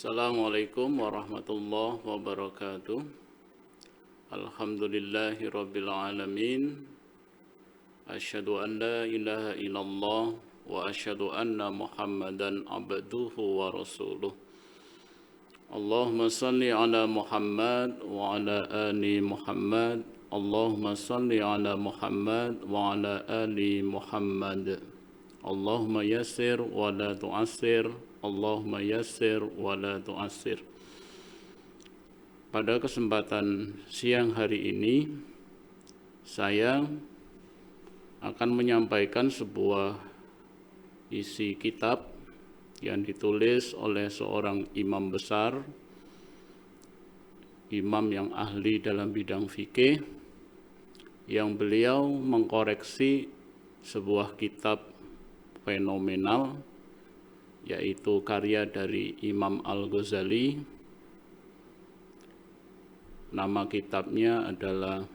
Assalamualaikum warahmatullahi wabarakatuh. Alhamdulillahi rabbil alamin. Asyhadu an la ilaha illallah wa asyhadu anna Muhammadan abduhu wa rasuluh. Allahumma salli ala Muhammad wa ala ali Muhammad. Allahumma salli ala Muhammad wa ala ali Muhammad. Allahumma yassir wa la tu'assir. Allahumma yassir wa la tu'assir. Pada kesempatan siang hari ini, saya akan menyampaikan sebuah isi kitab yang ditulis oleh seorang imam besar, imam yang ahli dalam bidang fikih, yang beliau mengkoreksi sebuah kitab fenomenal, yaitu karya dari Imam Al-Ghazali. Nama kitabnya adalah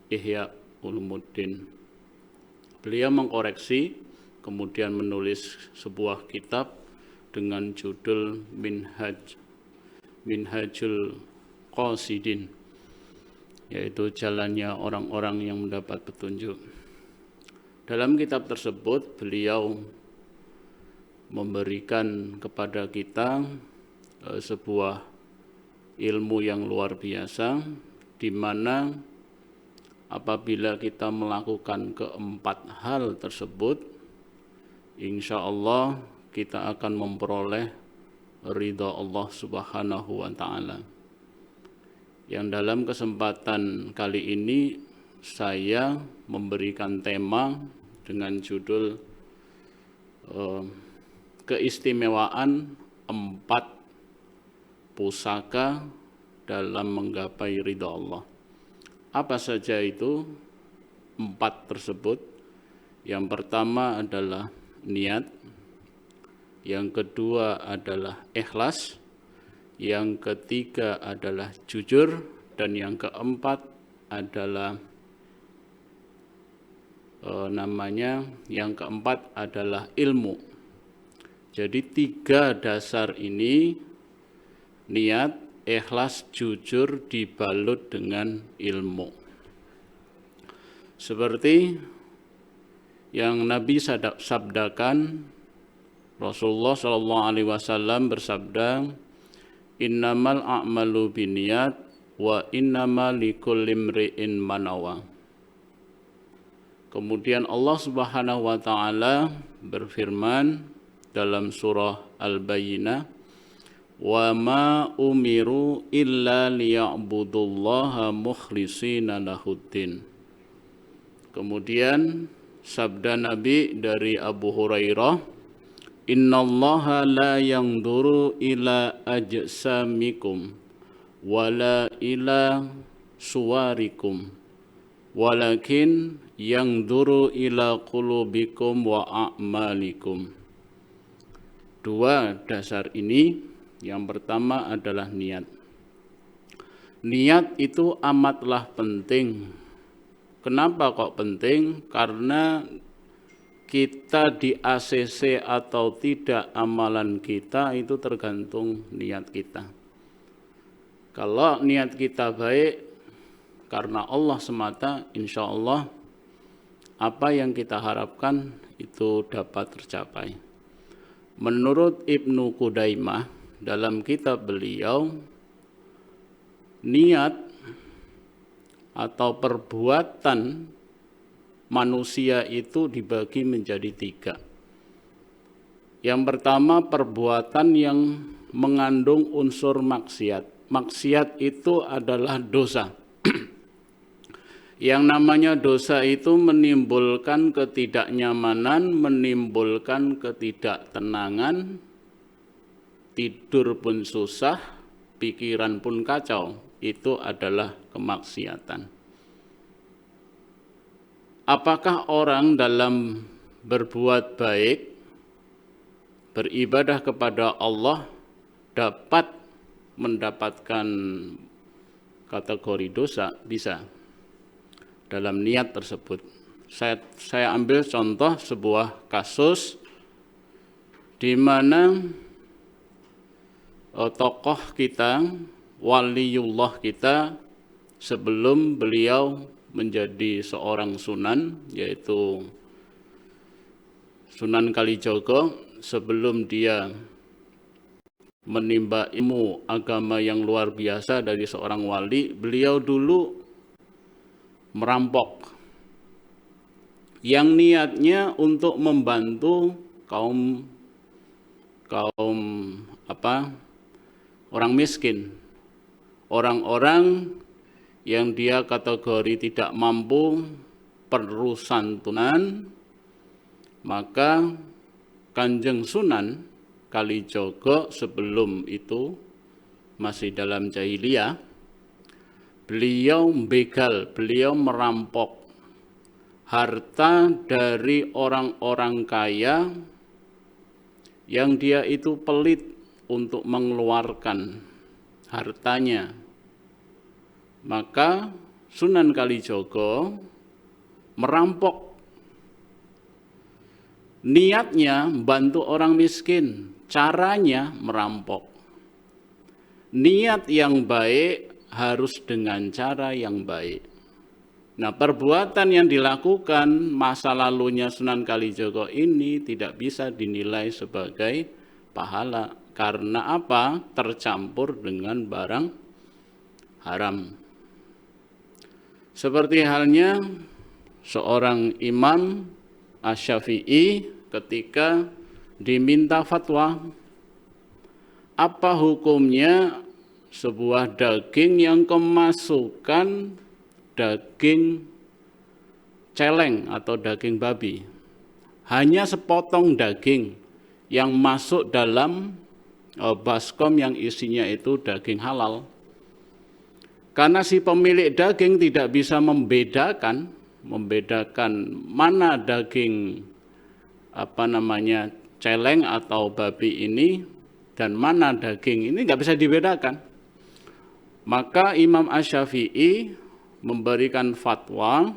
Ihya Ulumuddin. Beliau mengkoreksi, kemudian menulis sebuah kitab dengan judul Minhajul Qasidin, yaitu jalannya orang-orang yang mendapat petunjuk. Dalam kitab tersebut, beliau memberikan kepada kita sebuah ilmu yang luar biasa, di mana apabila kita melakukan keempat hal tersebut, insya Allah kita akan memperoleh ridha Allah Subhanahu wa Ta'ala. Yang dalam kesempatan kali ini saya memberikan tema dengan judul keistimewaan 4 pusaka dalam menggapai ridha Allah. Apa saja itu 4 tersebut? Yang pertama adalah niat, yang kedua adalah ikhlas, yang ketiga adalah jujur, dan yang keempat adalah ilmu. Jadi 3 dasar ini, niat, ikhlas, jujur, dibalut dengan ilmu. Seperti yang Nabi sabdakan, Rasulullah SAW bersabda, innamal a'malu binniyat wa innamal likulli imri'in ma nawa. Kemudian Allah Subhanahu wa Ta'ala berfirman dalam surah Al-Bayyinah, wa ma umiru illa liya'budullaha mukhlishina lahuddin. Kemudian sabda Nabi dari Abu Hurairah, innallaha la yanzuru ila ajsamikum wala ila suwarikum walakin yanzuru ila qulubikum wa a'malikum. 2 dasar ini, yang pertama adalah niat. Niat itu amatlah penting. Kenapa kok penting? Karena kita di ACC atau tidak amalan kita itu tergantung niat kita. Kalau niat kita baik karena Allah semata, insya Allah apa yang kita harapkan itu dapat tercapai. Menurut Ibnu Qudaimah dalam kitab beliau, niat atau perbuatan manusia itu dibagi menjadi 3. Yang pertama, perbuatan yang mengandung unsur maksiat. Maksiat itu adalah dosa. Yang namanya dosa itu menimbulkan ketidaknyamanan, menimbulkan ketidaktenangan, tidur pun susah, pikiran pun kacau. Itu adalah kemaksiatan. Apakah orang dalam berbuat baik, beribadah kepada Allah, dapat mendapatkan kategori dosa? Bisa. Dalam niat tersebut. Saya ambil contoh sebuah kasus di mana tokoh kita, waliullah kita sebelum beliau menjadi seorang sunan, yaitu Sunan Kalijaga. Sebelum dia menimba ilmu agama yang luar biasa dari seorang wali, beliau dulu merampok yang niatnya untuk membantu kaum orang miskin, orang-orang yang dia kategori tidak mampu, perlu santunan. Maka Kanjeng Sunan Kalijaga sebelum itu masih dalam jahiliyah, beliau begal, beliau merampok harta dari orang-orang kaya yang dia itu pelit untuk mengeluarkan hartanya. Maka Sunan Kalijaga merampok. Niatnya bantu orang miskin, caranya merampok. Niat yang baik harus dengan cara yang baik. Nah, perbuatan yang dilakukan masa lalunya Sunan Kalijaga ini tidak bisa dinilai sebagai pahala. Karena apa? Tercampur dengan barang haram. Seperti halnya seorang Imam Asy-Syafi'i ketika diminta fatwa, apa hukumnya sebuah daging yang kemasukan daging celeng atau daging babi, hanya sepotong daging yang masuk dalam baskom yang isinya itu daging halal. Karena si pemilik daging tidak bisa membedakan mana daging celeng atau babi ini dan mana daging ini, nggak bisa dibedakan. Maka Imam Asy-Syafi'i memberikan fatwa,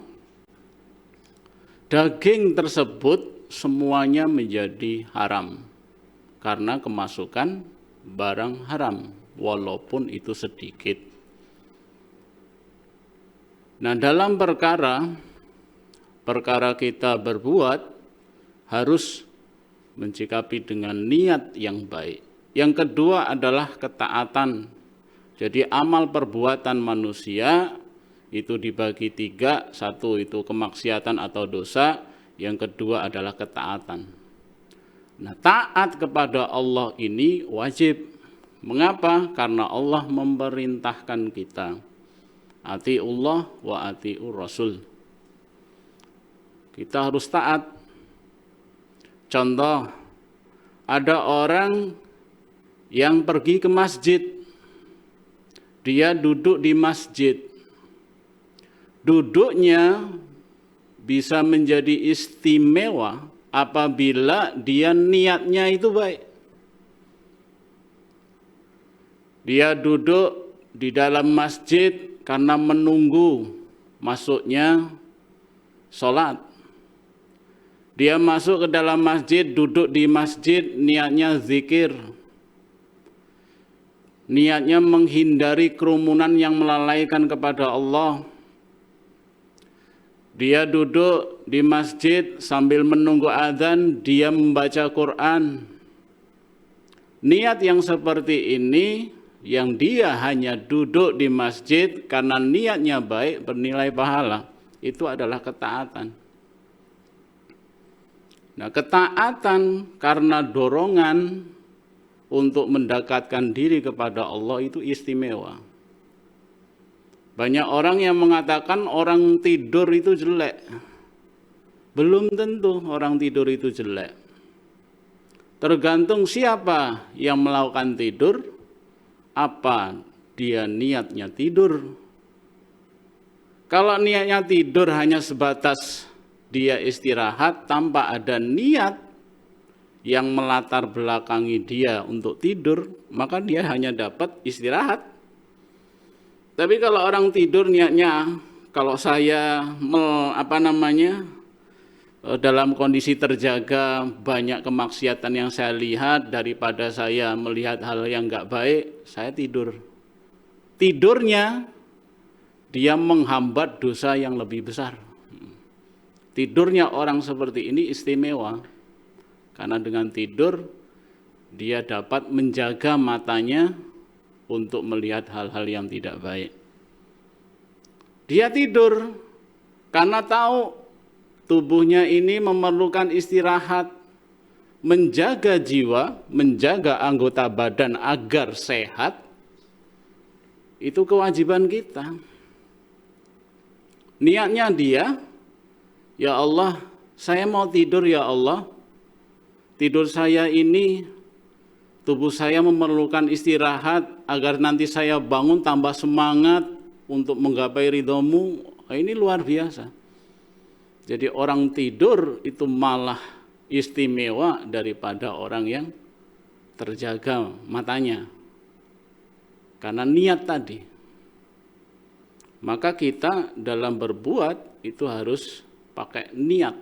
daging tersebut semuanya menjadi haram karena kemasukan barang haram walaupun itu sedikit. Nah, dalam perkara kita berbuat harus mencikapi dengan niat yang baik. Yang kedua adalah ketaatan. Jadi amal perbuatan manusia itu dibagi 3, satu itu kemaksiatan atau dosa, yang kedua adalah ketaatan. Nah, taat kepada Allah ini wajib. Mengapa? Karena Allah memerintahkan kita, atiullah wa atiur rasul. Kita harus taat. Contoh, ada orang yang pergi ke masjid, dia duduk di masjid. Duduknya bisa menjadi istimewa apabila dia niatnya itu baik. Dia duduk di dalam masjid karena menunggu masuknya sholat. Dia masuk ke dalam masjid, duduk di masjid, niatnya zikir. Niatnya menghindari kerumunan yang melalaikan kepada Allah. Dia duduk di masjid sambil menunggu azan, dia membaca Quran. Niat yang seperti ini, yang dia hanya duduk di masjid karena niatnya baik, bernilai pahala. Itu adalah ketaatan. Nah, ketaatan karena dorongan untuk mendekatkan diri kepada Allah itu istimewa. Banyak orang yang mengatakan orang tidur itu jelek. Belum tentu orang tidur itu jelek. Tergantung siapa yang melakukan tidur, apa dia niatnya tidur. Kalau niatnya tidur hanya sebatas dia istirahat tanpa ada niat yang melatar belakangi dia untuk tidur, maka dia hanya dapat istirahat. Tapi kalau orang tidur niatnya, kalau saya dalam kondisi terjaga, banyak kemaksiatan yang saya lihat, daripada saya melihat hal yang nggak baik, saya tidur. Tidurnya dia menghambat dosa yang lebih besar. Tidurnya orang seperti ini istimewa, karena dengan tidur dia dapat menjaga matanya untuk melihat hal-hal yang tidak baik. Dia tidur karena tahu tubuhnya ini memerlukan istirahat, menjaga jiwa, menjaga anggota badan agar sehat, itu kewajiban kita. Niatnya dia, ya Allah, saya mau tidur ya Allah, tidur saya ini, tubuh saya memerlukan istirahat agar nanti saya bangun tambah semangat untuk menggapai ridho-Mu. Ini luar biasa. Jadi orang tidur itu malah istimewa daripada orang yang terjaga matanya. Karena niat tadi. Maka kita dalam berbuat itu harus pakai niat.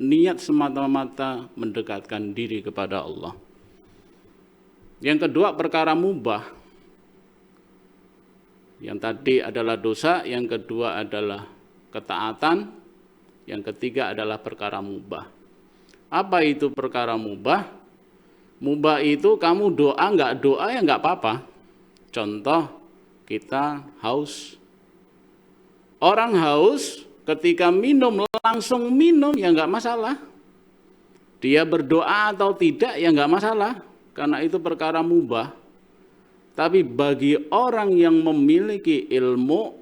Niat semata-mata mendekatkan diri kepada Allah. Yang kedua, perkara mubah. Yang tadi adalah dosa, yang kedua adalah ketaatan, yang ketiga adalah perkara mubah. Apa itu perkara mubah? Mubah itu kamu doa enggak doa ya enggak apa-apa. Contoh, kita haus. Orang haus ketika minum langsung minum ya enggak masalah. Dia berdoa atau tidak ya enggak masalah, karena itu perkara mubah. Tapi bagi orang yang memiliki ilmu,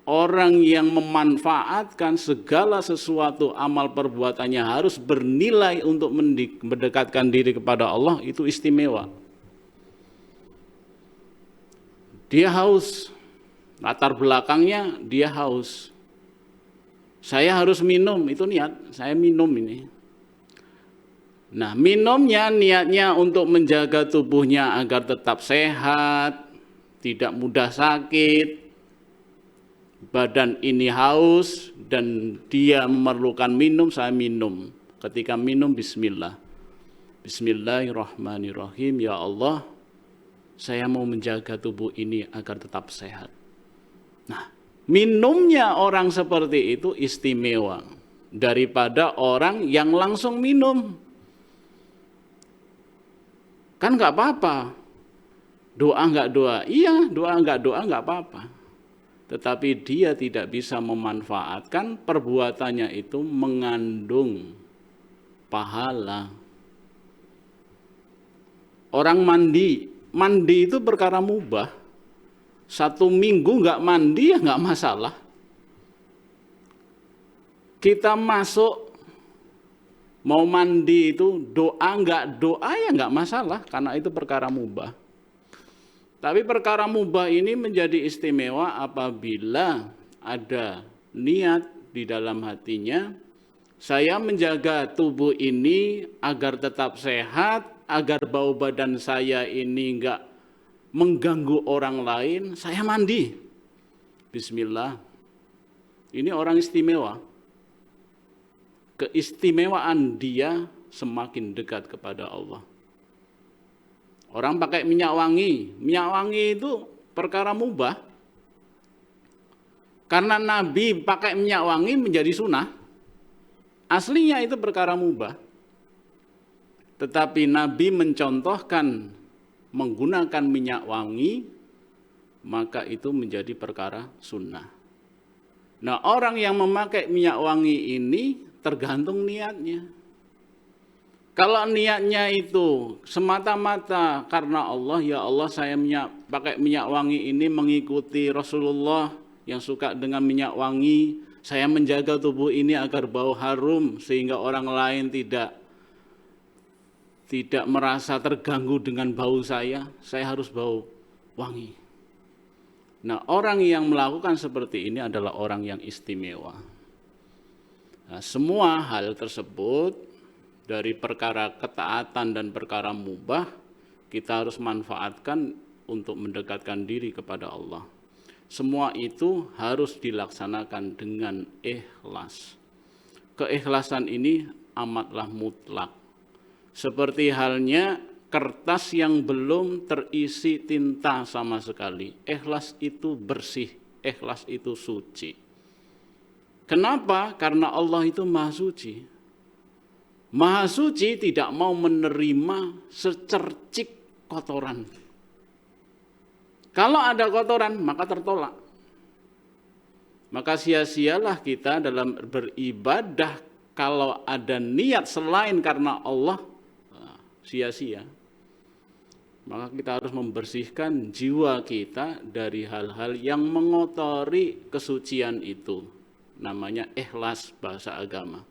orang yang memanfaatkan segala sesuatu amal perbuatannya harus bernilai untuk mendekatkan diri kepada Allah, itu istimewa. Dia haus, latar belakangnya dia haus. Saya harus minum, itu niat, saya minum ini. Nah, minumnya niatnya untuk menjaga tubuhnya agar tetap sehat, tidak mudah sakit. Badan ini haus dan dia memerlukan minum, saya minum. Ketika minum, bismillah. Bismillahirrahmanirrahim. Ya Allah, saya mau menjaga tubuh ini agar tetap sehat. Nah, minumnya orang seperti itu istimewa daripada orang yang langsung minum. Kan nggak apa-apa. Doa nggak doa, iya, doa nggak doa nggak apa-apa. Tetapi dia tidak bisa memanfaatkan perbuatannya itu mengandung pahala. Orang mandi itu perkara mubah. 1 minggu nggak mandi ya nggak masalah. Kita masuk mau mandi itu doa nggak doa ya nggak masalah, karena itu perkara mubah. Tapi perkara mubah ini menjadi istimewa apabila ada niat di dalam hatinya, saya menjaga tubuh ini agar tetap sehat, agar bau badan saya ini enggak mengganggu orang lain, saya mandi. Bismillah. Ini orang istimewa. Keistimewaan dia semakin dekat kepada Allah. Orang pakai minyak wangi itu perkara mubah. Karena Nabi pakai minyak wangi menjadi sunnah. Aslinya itu perkara mubah. Tetapi Nabi mencontohkan menggunakan minyak wangi, maka itu menjadi perkara sunnah. Nah, orang yang memakai minyak wangi ini tergantung niatnya. Kalau niatnya itu semata-mata karena Allah, ya Allah saya pakai minyak wangi ini mengikuti Rasulullah yang suka dengan minyak wangi, saya menjaga tubuh ini agar bau harum sehingga orang lain tidak merasa terganggu dengan bau saya harus bau wangi. Nah, orang yang melakukan seperti ini adalah orang yang istimewa. Nah, semua hal tersebut dari perkara ketaatan dan perkara mubah kita harus manfaatkan untuk mendekatkan diri kepada Allah. Semua itu harus dilaksanakan dengan ikhlas. keikhlasan ini amatlah mutlak. Seperti halnya kertas yang belum terisi tinta sama sekali. Ikhlas itu bersih, ikhlas itu suci. Kenapa? Karena Allah itu maha suci. Maha suci tidak mau menerima secercik kotoran. Kalau ada kotoran, maka tertolak. Maka sia-sialah kita dalam beribadah kalau ada niat selain karena Allah, sia-sia. Maka kita harus membersihkan jiwa kita dari hal-hal yang mengotori kesucian itu. Namanya ikhlas bahasa agama.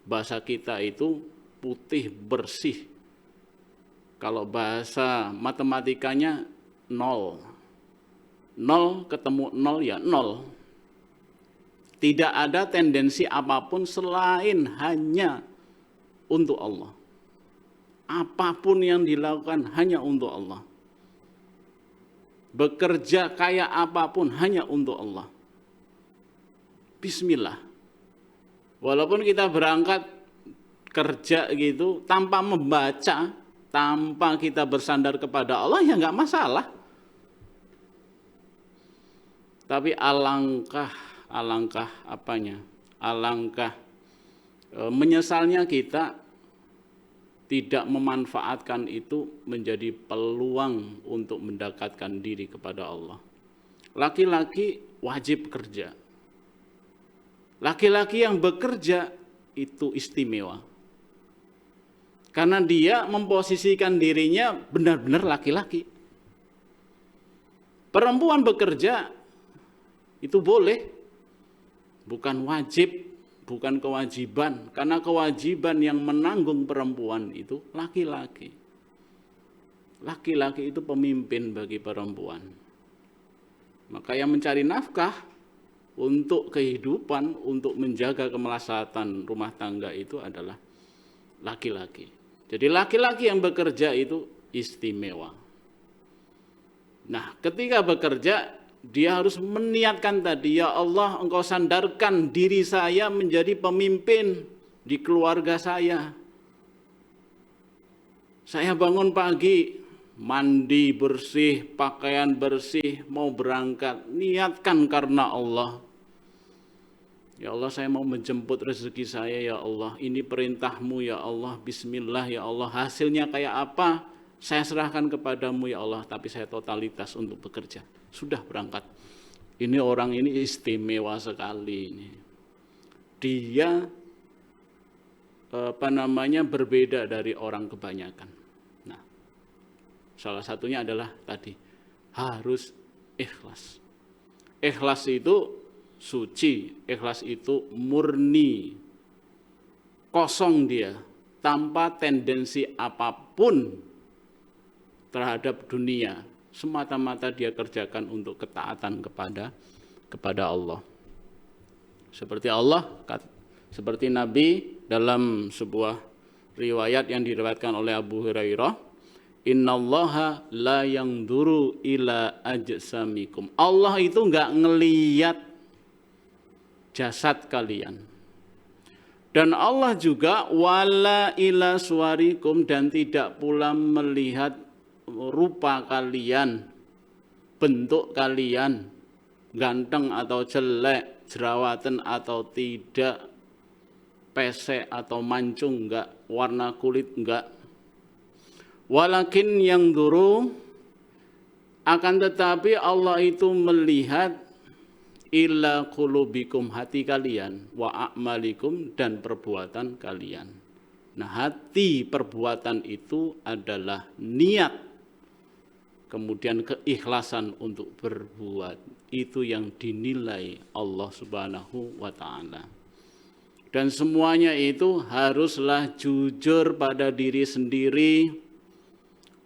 Bahasa kita itu putih bersih. Kalau bahasa matematikanya 0. 0 ketemu 0 ya 0. Tidak ada tendensi apapun selain hanya untuk Allah. Apapun yang dilakukan hanya untuk Allah. Bekerja kayak apapun hanya untuk Allah. Bismillah. Walaupun kita berangkat kerja gitu tanpa membaca, tanpa kita bersandar kepada Allah, ya nggak masalah. Tapi alangkah menyesalnya kita tidak memanfaatkan itu menjadi peluang untuk mendekatkan diri kepada Allah. Laki-laki wajib kerja. Laki-laki yang bekerja itu istimewa. Karena dia memposisikan dirinya benar-benar laki-laki. Perempuan bekerja itu boleh, bukan wajib, bukan kewajiban. Karena kewajiban yang menanggung perempuan itu laki-laki. Laki-laki itu pemimpin bagi perempuan. Maka yang mencari nafkah untuk kehidupan, untuk menjaga kemaslahatan rumah tangga itu adalah laki-laki. Jadi laki-laki yang bekerja itu istimewa. Nah, ketika bekerja, dia harus meniatkan tadi, ya Allah, Engkau sandarkan diri saya menjadi pemimpin di keluarga saya. Saya bangun pagi, mandi bersih, pakaian bersih, mau berangkat, niatkan karena Allah. Ya Allah, saya mau menjemput rezeki saya, ya Allah. Ini perintah-Mu, ya Allah. Bismillah, ya Allah. Hasilnya kayak apa? Saya serahkan kepadamu, ya Allah. Tapi saya totalitas untuk bekerja. Sudah berangkat. Ini orang ini istimewa sekali. Dia berbeda dari orang kebanyakan. Nah, salah satunya adalah tadi harus ikhlas. Ikhlas itu suci, ikhlas itu murni, kosong dia, tanpa tendensi apapun terhadap dunia, semata-mata dia kerjakan untuk ketaatan kepada Allah. Seperti Nabi dalam sebuah riwayat yang diriwayatkan oleh Abu Hurairah, innallaha la yanzuru ila ajsamikum. Allah itu enggak ngelihat jasad kalian. Dan Allah juga wala ila suwarikum, dan tidak pula melihat rupa kalian, bentuk kalian, ganteng atau jelek, jerawatan atau tidak, pesek atau mancung enggak, warna kulit enggak. Walakin yang duru, akan tetapi Allah itu melihat illa qulubikum, hati kalian, wa a'malikum, dan perbuatan kalian. Nah, hati perbuatan itu adalah niat, kemudian keikhlasan untuk berbuat, itu yang dinilai Allah Subhanahu wa ta'ala. Dan semuanya itu haruslah jujur pada diri sendiri,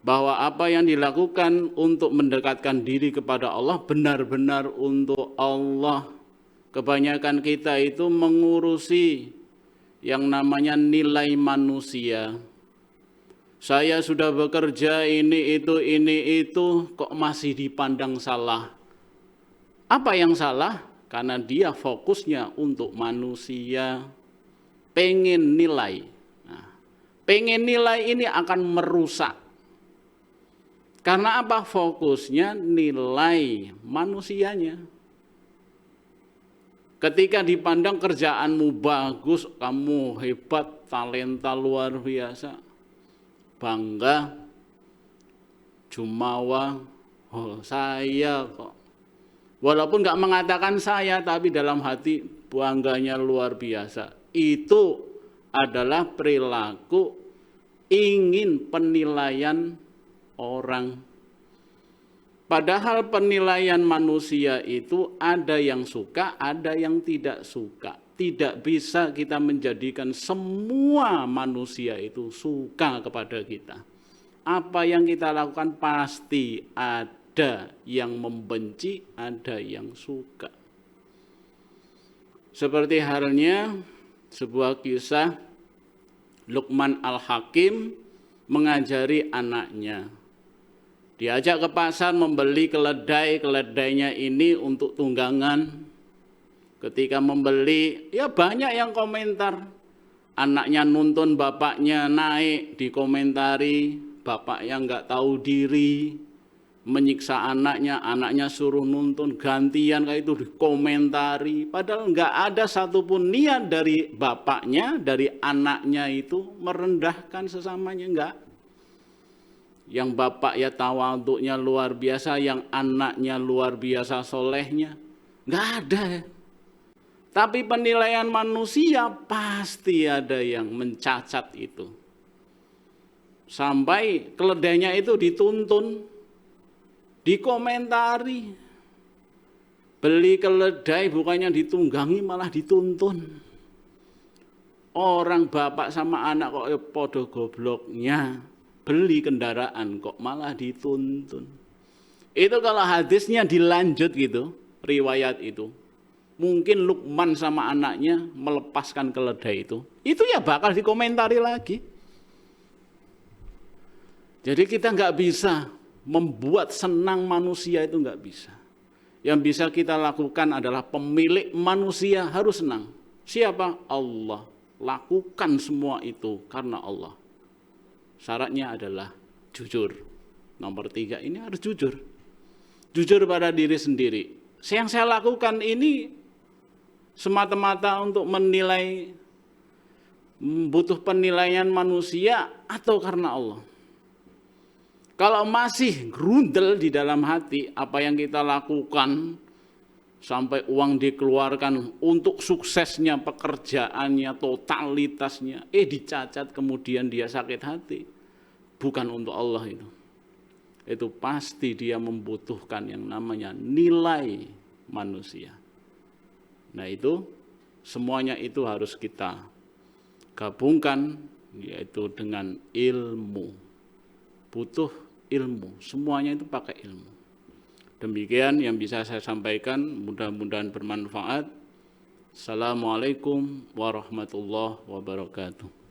bahwa apa yang dilakukan untuk mendekatkan diri kepada Allah benar-benar untuk Allah. Kebanyakan kita itu mengurusi yang namanya nilai manusia. Saya sudah bekerja ini itu kok masih dipandang salah. Apa yang salah? Karena dia fokusnya untuk manusia, pengen nilai. Nah, pengen nilai ini akan merusak. Karena apa? Fokusnya nilai manusianya. Ketika dipandang kerjaanmu bagus, kamu hebat, talenta luar biasa, bangga, jumawa, oh saya kok. Walaupun nggak mengatakan saya, tapi dalam hati bangganya luar biasa. Itu adalah perilaku ingin penilaian orang. Padahal penilaian manusia itu ada yang suka, ada yang tidak suka. Tidak bisa kita menjadikan semua manusia itu suka kepada kita. Apa yang kita lakukan pasti ada yang membenci, ada yang suka. Seperti halnya sebuah kisah Luqman Al-Hakim mengajari anaknya. Diajak ke pasar membeli keledai, keledainya ini untuk tunggangan. Ketika membeli, ya banyak yang komentar. Anaknya nuntun bapaknya naik, dikomentari. Bapaknya nggak tahu diri, menyiksa anaknya, anaknya suruh nuntun, gantian kayak itu dikomentari. Padahal nggak ada satupun niat dari bapaknya, dari anaknya itu merendahkan sesamanya, enggak. Yang bapak ya tawaduknya luar biasa, yang anaknya luar biasa solehnya, nggak ada. Tapi penilaian manusia pasti ada yang mencacat itu. Sampai keledainya itu dituntun, dikomentari. Beli keledai bukannya ditunggangi malah dituntun. Orang bapak sama anak kok podo gobloknya. Beli kendaraan kok malah dituntun. Itu kalau hadisnya dilanjut gitu, riwayat itu. Mungkin Luqman sama anaknya melepaskan keledai itu. Itu ya bakal dikomentari lagi. Jadi kita nggak bisa membuat senang manusia, itu nggak bisa. Yang bisa kita lakukan adalah pemilik manusia harus senang. Siapa? Allah. Lakukan semua itu karena Allah. Syaratnya adalah jujur. Nomor 3 ini harus jujur. Jujur pada diri sendiri. Yang saya lakukan ini semata-mata untuk menilai, butuh penilaian manusia atau karena Allah. Kalau masih grundel di dalam hati apa yang kita lakukan, sampai uang dikeluarkan untuk suksesnya pekerjaannya, totalitasnya, dicacat kemudian dia sakit hati, bukan untuk Allah itu. Itu pasti dia membutuhkan yang namanya nilai manusia. Nah itu semuanya itu harus kita gabungkan, yaitu dengan ilmu. Butuh ilmu, semuanya itu pakai ilmu. Demikian yang bisa saya sampaikan, mudah-mudahan bermanfaat. Assalamualaikum warahmatullahi wabarakatuh.